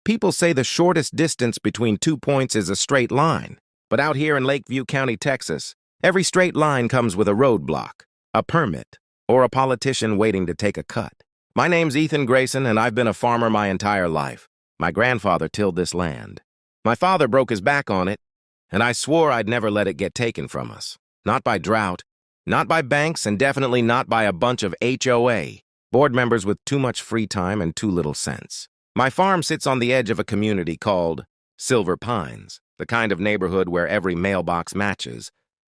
People say the shortest distance between 2 points is a straight line, but out here in Lakeview County, Texas, every straight line comes with a roadblock, a permit, or a politician waiting to take a cut. My name's Ethan Grayson, and I've been a farmer my entire life. My grandfather tilled this land. My father broke his back on it, and I swore I'd never let it get taken from us. Not by drought, not by banks, and definitely not by a bunch of HOA, board members with too much free time and too little sense. My farm sits on the edge of a community called Silver Pines, the kind of neighborhood where every mailbox matches,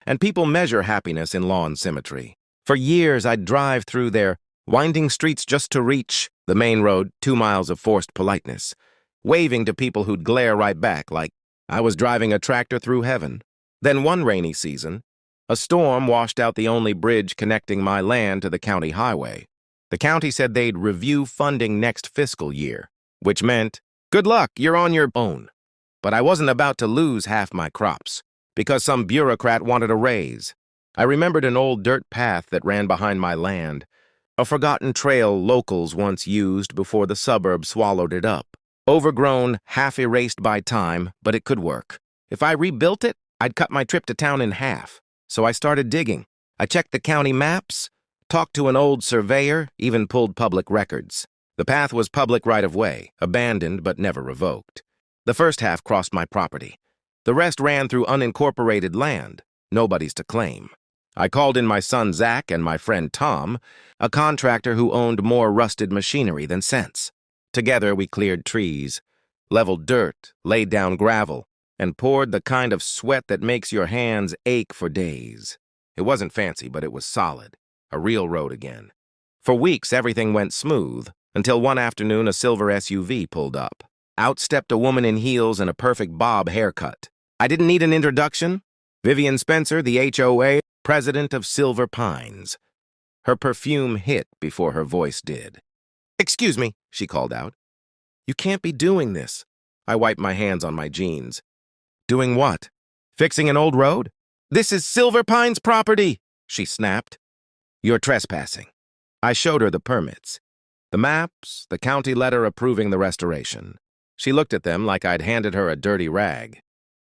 and people measure happiness in lawn symmetry. For years, I'd drive through their winding streets just to reach the main road, 2 miles of forced politeness, waving to people who'd glare right back like I was driving a tractor through heaven. Then one rainy season, a storm washed out the only bridge connecting my land to the county highway. The county said they'd review funding next fiscal year, which meant, good luck, you're on your own. But I wasn't about to lose half my crops because some bureaucrat wanted a raise. I remembered an old dirt path that ran behind my land, a forgotten trail locals once used before the suburbs swallowed it up. Overgrown, half-erased by time, but it could work. If I rebuilt it, I'd cut my trip to town in half. So I started digging. I checked the county maps, talked to an old surveyor, even pulled public records. The path was public right-of-way, abandoned but never revoked. The first half crossed my property. The rest ran through unincorporated land, nobody's to claim. I called in my son Zach and my friend Tom, a contractor who owned more rusted machinery than sense. Together we cleared trees, leveled dirt, laid down gravel, and poured the kind of sweat that makes your hands ache for days. It wasn't fancy, but it was solid, a real road again. For weeks everything went smooth, until one afternoon a silver SUV pulled up. Out stepped a woman in heels and a perfect bob haircut. I didn't need an introduction. Vivian Spencer, the HOA, president of Silver Pines. Her perfume hit before her voice did. "Excuse me," she called out. "You can't be doing this." I wiped my hands on my jeans. "Doing what? Fixing an old road? This is Silver Pines property," she snapped. "You're trespassing." I showed her the permits. The maps, the county letter approving the restoration. She looked at them like I'd handed her a dirty rag.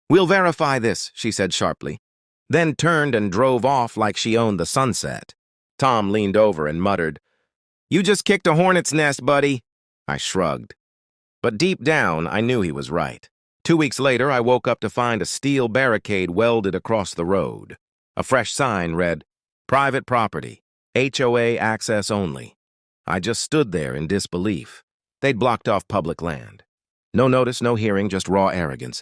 "We'll verify this," she said sharply, then turned and drove off like she owned the sunset. Tom leaned over and muttered, "You just kicked a hornet's nest, buddy." I shrugged. But deep down, I knew he was right. 2 weeks later, I woke up to find a steel barricade welded across the road. A fresh sign read, "Private property, HOA access only." I just stood there in disbelief. They'd blocked off public land. No notice, no hearing, just raw arrogance.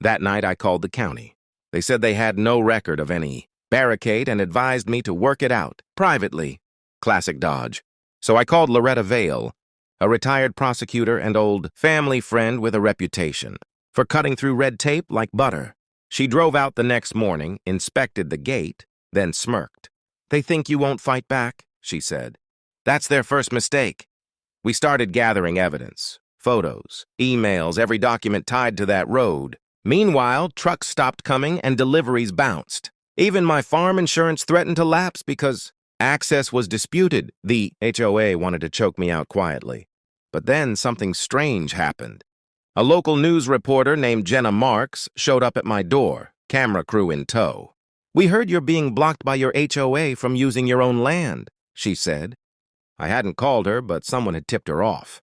That night, I called the county. They said they had no record of any barricade and advised me to work it out, privately. Classic dodge. So I called Loretta Vale, a retired prosecutor and old family friend with a reputation for cutting through red tape like butter. She drove out the next morning, inspected the gate, then smirked. "They think you won't fight back," she said. "That's their first mistake." We started gathering evidence, photos, emails, every document tied to that road. Meanwhile, trucks stopped coming and deliveries bounced. Even my farm insurance threatened to lapse because access was disputed. The HOA wanted to choke me out quietly. But then something strange happened. A local news reporter named Jenna Marks showed up at my door, camera crew in tow. "We heard you're being blocked by your HOA from using your own land," she said. I hadn't called her, but someone had tipped her off.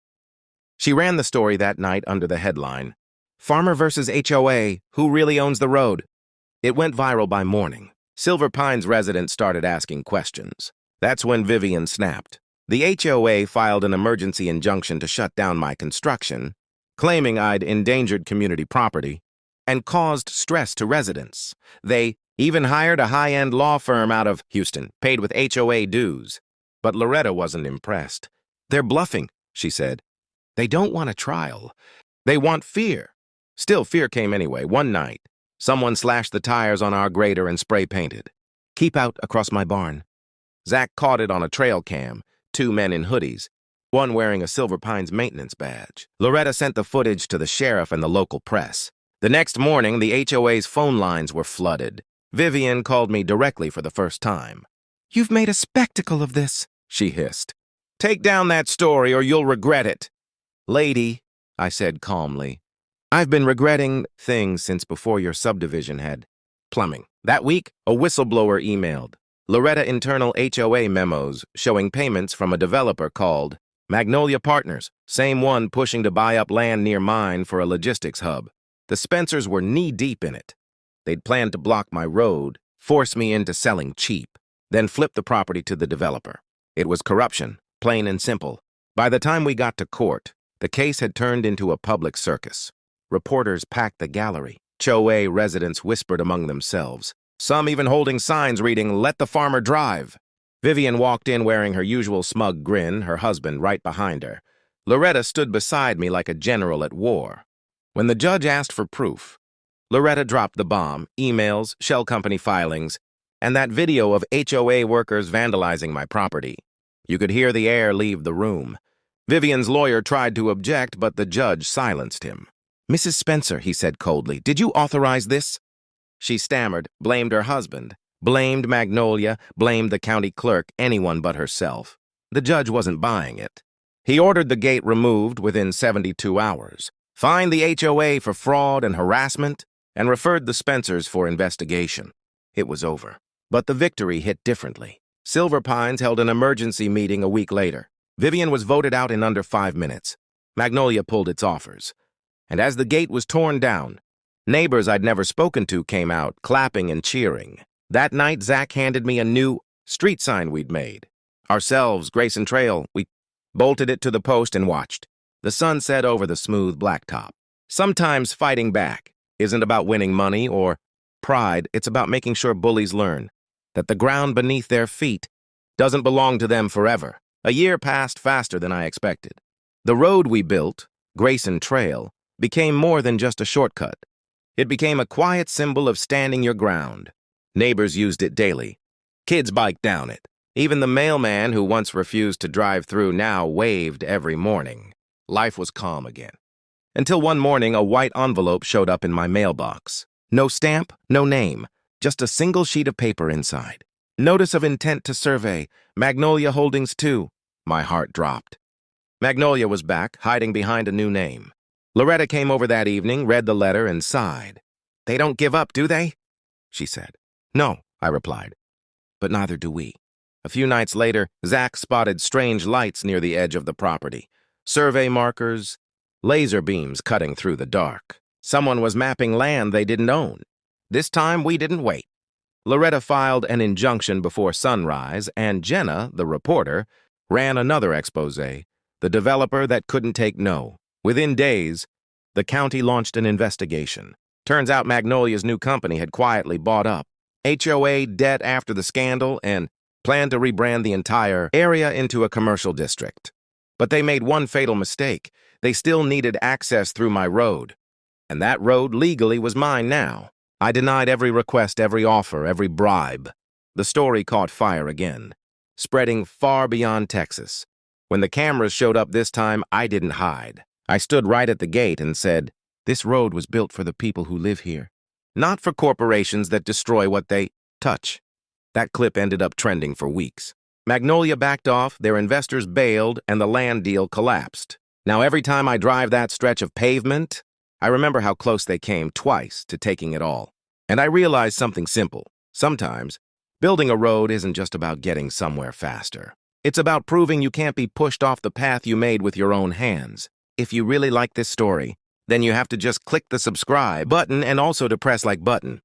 She ran the story that night under the headline, "Farmer versus HOA, who really owns the road?" It went viral by morning. Silver Pines residents started asking questions. That's when Vivian snapped. The HOA filed an emergency injunction to shut down my construction, claiming I'd endangered community property and caused stress to residents. They even hired a high-end law firm out of Houston, paid with HOA dues. But Loretta wasn't impressed. "They're bluffing," she said. "They don't want a trial. They want fear." Still, fear came anyway. One night, someone slashed the tires on our grader and spray-painted, "Keep out across my barn." Zach caught it on a trail cam, 2 men in hoodies, one wearing a Silver Pines maintenance badge. Loretta sent the footage to the sheriff and the local press. The next morning, the HOA's phone lines were flooded. Vivian called me directly for the first time. "You've made a spectacle of this," she hissed. "Take down that story or you'll regret it." "Lady," I said calmly. I've been regretting things since before your subdivision had plumbing. That week, a whistleblower emailed Loretta internal HOA memos showing payments from a developer called Magnolia Partners, same one pushing to buy up land near mine for a logistics hub. The Spencers were knee-deep in it. They'd planned to block my road, force me into selling cheap, then flip the property to the developer. It was corruption, plain and simple. By the time we got to court, the case had turned into a public circus. Reporters packed the gallery. HOA residents whispered among themselves, some even holding signs reading, "Let the farmer drive." Vivian walked in wearing her usual smug grin, her husband right behind her. Loretta stood beside me like a general at war. When the judge asked for proof, Loretta dropped the bomb, emails, shell company filings, and that video of HOA workers vandalizing my property. You could hear the air leave the room. Vivian's lawyer tried to object, but the judge silenced him. "Mrs. Spencer," he said coldly, "did you authorize this?" She stammered, blamed her husband, blamed Magnolia, blamed the county clerk, anyone but herself. The judge wasn't buying it. He ordered the gate removed within 72 hours, fined the HOA for fraud and harassment, and referred the Spencers for investigation. It was over. But the victory hit differently. Silver Pines held an emergency meeting a week later. Vivian was voted out in under 5 minutes. Magnolia pulled its offers. And as the gate was torn down, neighbors I'd never spoken to came out, clapping and cheering. That night, Zach handed me a new street sign we'd made. Ourselves, Grayson Trail, we bolted it to the post and watched. The sun set over the smooth blacktop. Sometimes fighting back isn't about winning money or pride. It's about making sure bullies learn that the ground beneath their feet doesn't belong to them forever. A year passed faster than I expected. The road we built, Grayson Trail, became more than just a shortcut. It became a quiet symbol of standing your ground. Neighbors used it daily. Kids biked down it. Even the mailman who once refused to drive through now waved every morning. Life was calm again. Until one morning, a white envelope showed up in my mailbox. No stamp, no name, just a single sheet of paper inside. Notice of intent to survey, Magnolia Holdings 2. My heart dropped. Magnolia was back, hiding behind a new name. Loretta came over that evening, read the letter, and sighed. "They don't give up, do they?" she said. "No," I replied. "But neither do we." A few nights later, Zach spotted strange lights near the edge of the property. Survey markers, laser beams cutting through the dark. Someone was mapping land they didn't own. This time, we didn't wait. Loretta filed an injunction before sunrise, and Jenna, the reporter, ran another expose, the developer that couldn't take no. Within days, the county launched an investigation. Turns out Magnolia's new company had quietly bought up HOA debt after the scandal and planned to rebrand the entire area into a commercial district. But they made one fatal mistake. They still needed access through my road. And that road legally was mine now. I denied every request, every offer, every bribe. The story caught fire again, spreading far beyond Texas. When the cameras showed up this time, I didn't hide. I stood right at the gate and said, "This road was built for the people who live here, not for corporations that destroy what they touch." That clip ended up trending for weeks. Magnolia backed off, their investors bailed, and the land deal collapsed. Now every time I drive that stretch of pavement, I remember how close they came twice to taking it all. And I realized something simple. Sometimes, building a road isn't just about getting somewhere faster. It's about proving you can't be pushed off the path you made with your own hands. If you really like this story, then you have to just click the subscribe button and also to press like button.